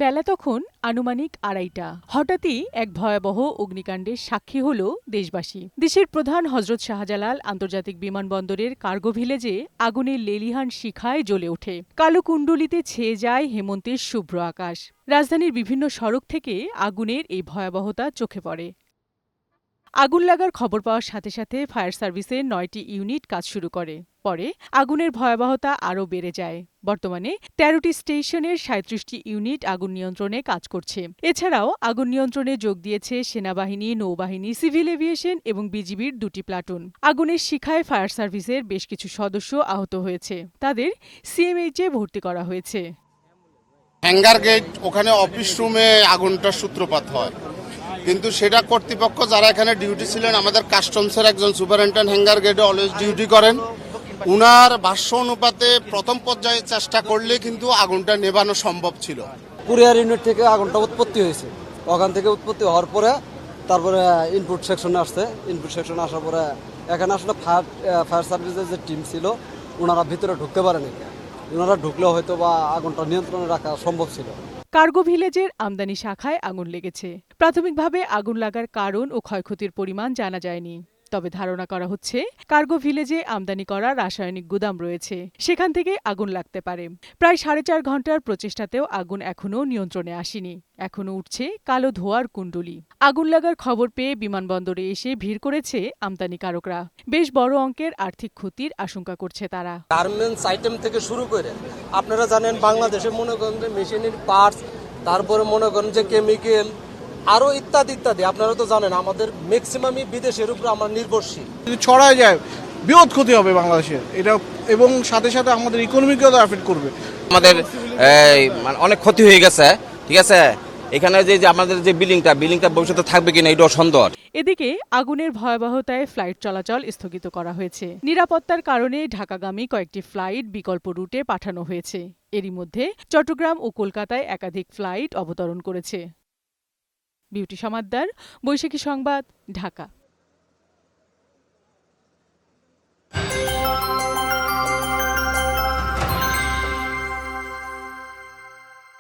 বেলা তখন আনুমানিক ২:৩০। হঠাৎই এক ভয়াবহ অগ্নিকাণ্ডের সাক্ষী হল দেশবাসী। দেশের প্রধান হজরত শাহজালাল আন্তর্জাতিক বিমানবন্দরের কার্গো ভিলেজে আগুনের লেলিহান শিখায় জ্বলে ওঠে। কালো কুণ্ডলিতে ছেয়ে যায় হেমন্তের শুভ্র আকাশ। রাজধানীর বিভিন্ন সড়ক থেকে আগুনের এই ভয়াবহতা চোখে পড়ে। আগুন লাগার খবর পাওয়ার সাথে সাথে ফায়ার সার্ভিসের ৯টি ইউনিট কাজ শুরু করে। পরে আগুনের ভয়াবহতা আরও বেড়ে যায়। বর্তমানে ১৩টি স্টেশনের ৩৭টি ইউনিট আগুন নিয়ন্ত্রণে কাজ করছে। এছাড়াও আগুন নিয়ন্ত্রণে যোগ দিয়েছে সেনাবাহিনী, নৌবাহিনী, সিভিল এভিয়েশন এবং বিজিবির ২টি প্লাটুন। আগুনের শিখায় ফায়ার সার্ভিসের বেশ কিছু সদস্য আহত হয়েছে। তাদের সিএমএইচে ভর্তি করা হয়েছে। হ্যাঙ্গার গেট, ওখানে অফিস রুমে আগুনটার সূত্রপাত হয়, কিন্তু সেটা কর্তৃপক্ষ যারা এখানে ডিউটি ছিলেন, আমাদের কাস্টমসের একজন সুপারিনটেন্ডেন্ট হ্যাঙ্গার গেটে অলওয়েজ ডিউটি করেন, উনার ভাষ্য অনুপাতে প্রথম পর্যায়ে চেষ্টা করলে কিন্তু আগুনটা নেভানো সম্ভব ছিল। কুরিয়ার ইউনিট থেকে আগুনটা উৎপত্তি হয়েছে। ওখান থেকে উৎপত্তি হওয়ার পরে তারপরে ইনপুট সেকশনে আসছে। ইনপুট সেকশনে আসার পরে এখানে আসলে ফায়ার সার্ভিসের যে টিম ছিল ওনারা ভিতরে ঢুকতে পারেনি। ওনারা ঢুকলেও হয়তো বা আগুনটা নিয়ন্ত্রণে রাখা সম্ভব ছিল। কার্গো ভিলেজের আমদানি শাখায় আগুন লেগেছে। প্রাথমিকভাবে আগুন লাগার কারণ ও ক্ষয়ক্ষতির পরিমাণ জানা যায়নি। তবে ধারণা করা হচ্ছে, কার্গো ভিলেজে আমদানি করা রাসায়নিক গুদাম রয়েছে, সেখান থেকে আগুন লাগতে পারে। প্রায় ৪.৫ ঘণ্টার প্রচেষ্টাতেও আগুন এখনও নিয়ন্ত্রণে আসেনি। এখনও উঠছে কালো ধোঁয়ার কুণ্ডলী। আগুন লাগার খবর পেয়ে বিমানবন্দরে এসে ভিড় করেছে আমদানিকারকরা। বেশ বড় অঙ্কের আর্থিক ক্ষতির আশঙ্কা করছে তারা। গার্মেন্টস আইটেম থেকে শুরু করে আপনারা জানেন বাংলাদেশে মনে করেন যে মেশিনের পার্টস, তারপরে মনে করেন যে কেমিক্যাল, আরো ইত্যাদি ইত্যাদি। আপনারা তো জানেন আমাদের ম্যাক্সিমামই বিদেশের উপর আমরা নির্ভরশীল। যদি ছড়ায় যায় বৃহৎ ক্ষতি হবে বাংলাদেশের এটা, এবং সাথে সাথে আমাদের ইকোনমিকেও এফেক্ট করবে। আমাদের অনেক ক্ষতি হয়ে গেছে, ঠিক আছে। এখানে যে আমাদের যে বিল্ডিংটা ভবিষ্যতে থাকবে কিনা এটাও সন্দেহ। এদিকে আগুনের ভয়াবহতায় ফ্লাইট চলাচল স্থগিত করা হয়েছে। নিরাপত্তার কারণে ঢাকাগামী কয়েকটি ফ্লাইট বিকল্প রুটে পাঠানো হয়েছে। এরই মধ্যে চট্টগ্রাম ও কলকাতায় একাধিক ফ্লাইট অবতরণ করেছে। বিউটি সমাদ্দার, বৈশাখী সংবাদ, ঢাকা।